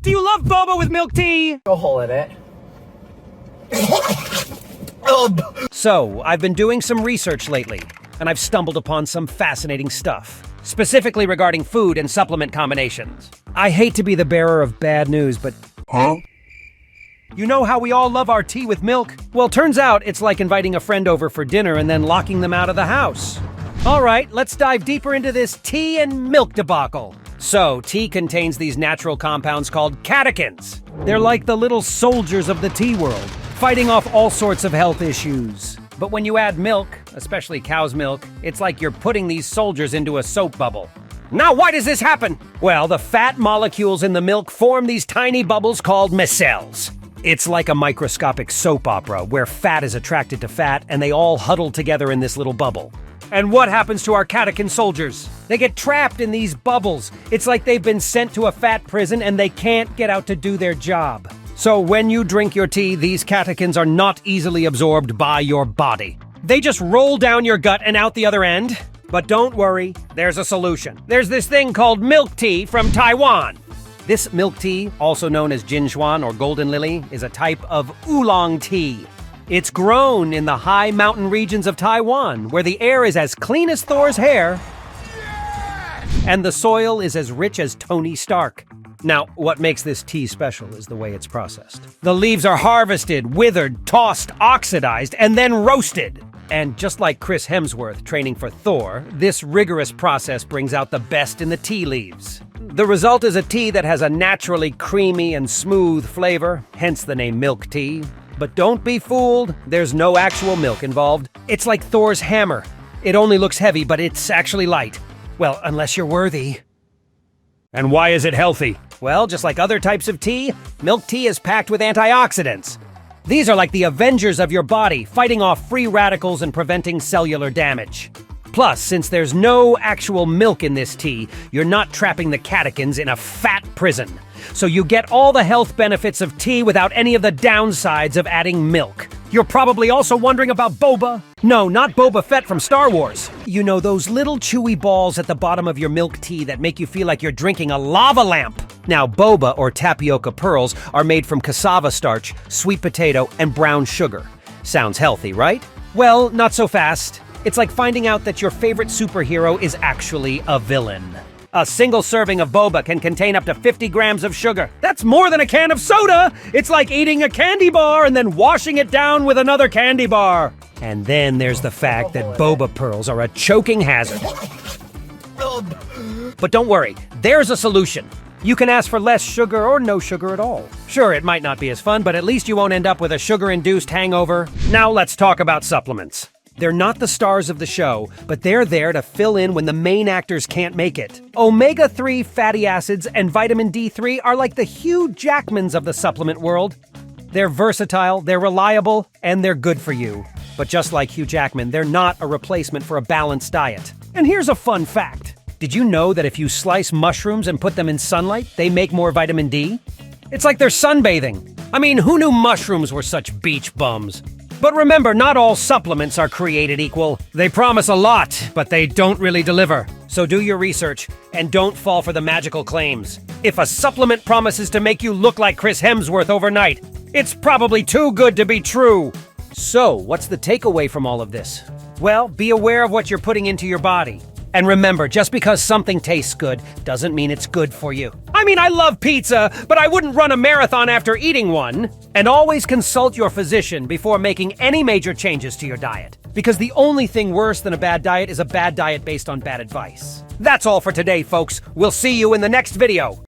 Do you love boba with milk tea? Go hole in it. So, I've been doing some research lately, and I've stumbled upon some fascinating stuff, specifically regarding food and supplement combinations. I hate to be the bearer of bad news, but... Huh? You know how we all love our tea with milk? Well, turns out it's like inviting a friend over for dinner and then locking them out of the house. All right, let's dive deeper into this tea and milk debacle. So, tea contains these natural compounds called catechins. They're like the little soldiers of the tea world, fighting off all sorts of health issues. But when you add milk, especially cow's milk, it's like you're putting these soldiers into a soap bubble. Now, why does this happen? Well, the fat molecules in the milk form these tiny bubbles called micelles. It's like a microscopic soap opera where fat is attracted to fat and they all huddle together in this little bubble. And what happens to our catechin soldiers? They get trapped in these bubbles. It's like they've been sent to a fat prison and they can't get out to do their job. So when you drink your tea, these catechins are not easily absorbed by your body. They just roll down your gut and out the other end. But don't worry, there's a solution. There's this thing called milk tea from Taiwan. This milk tea, also known as Jinchuan or golden lily, is a type of oolong tea. It's grown in the high mountain regions of Taiwan, where the air is as clean as Thor's hair, and the soil is as rich as Tony Stark. Now, what makes this tea special is the way it's processed. The leaves are harvested, withered, tossed, oxidized, and then roasted. And just like Chris Hemsworth training for Thor, this rigorous process brings out the best in the tea leaves. The result is a tea that has a naturally creamy and smooth flavor, hence the name milk tea. But don't be fooled, there's no actual milk involved. It's like Thor's hammer. It only looks heavy, but it's actually light. Well, unless you're worthy. And why is it healthy? Well, just like other types of tea, milk tea is packed with antioxidants. These are like the Avengers of your body, fighting off free radicals and preventing cellular damage. Plus, since there's no actual milk in this tea, you're not trapping the catechins in a fat prison. So you get all the health benefits of tea without any of the downsides of adding milk. You're probably also wondering about Boba. No, not Boba Fett from Star Wars. You know, those little chewy balls at the bottom of your milk tea that make you feel like you're drinking a lava lamp. Now, boba, or tapioca pearls, are made from cassava starch, sweet potato, and brown sugar. Sounds healthy, right? Well, not so fast. It's like finding out that your favorite superhero is actually a villain. A single serving of boba can contain up to 50 grams of sugar. That's more than a can of soda! It's like eating a candy bar and then washing it down with another candy bar. And then there's the fact that boba pearls are a choking hazard. But don't worry, there's a solution. You can ask for less sugar or no sugar at all. Sure, it might not be as fun, but at least you won't end up with a sugar-induced hangover. Now let's talk about supplements. They're not the stars of the show, but they're there to fill in when the main actors can't make it. Omega-3 fatty acids and vitamin D3 are like the Hugh Jackmans of the supplement world. They're versatile, they're reliable, and they're good for you. But just like Hugh Jackman, they're not a replacement for a balanced diet. And here's a fun fact. Did you know that if you slice mushrooms and put them in sunlight, they make more vitamin D? It's like they're sunbathing. I mean, who knew mushrooms were such beach bums? But remember, not all supplements are created equal. They promise a lot, but they don't really deliver. So do your research, and don't fall for the magical claims. If a supplement promises to make you look like Chris Hemsworth overnight, it's probably too good to be true. So, what's the takeaway from all of this? Well, be aware of what you're putting into your body. And remember, just because something tastes good doesn't mean it's good for you. I mean, I love pizza, but I wouldn't run a marathon after eating one. And always consult your physician before making any major changes to your diet. Because the only thing worse than a bad diet is a bad diet based on bad advice. That's all for today, folks. We'll see you in the next video.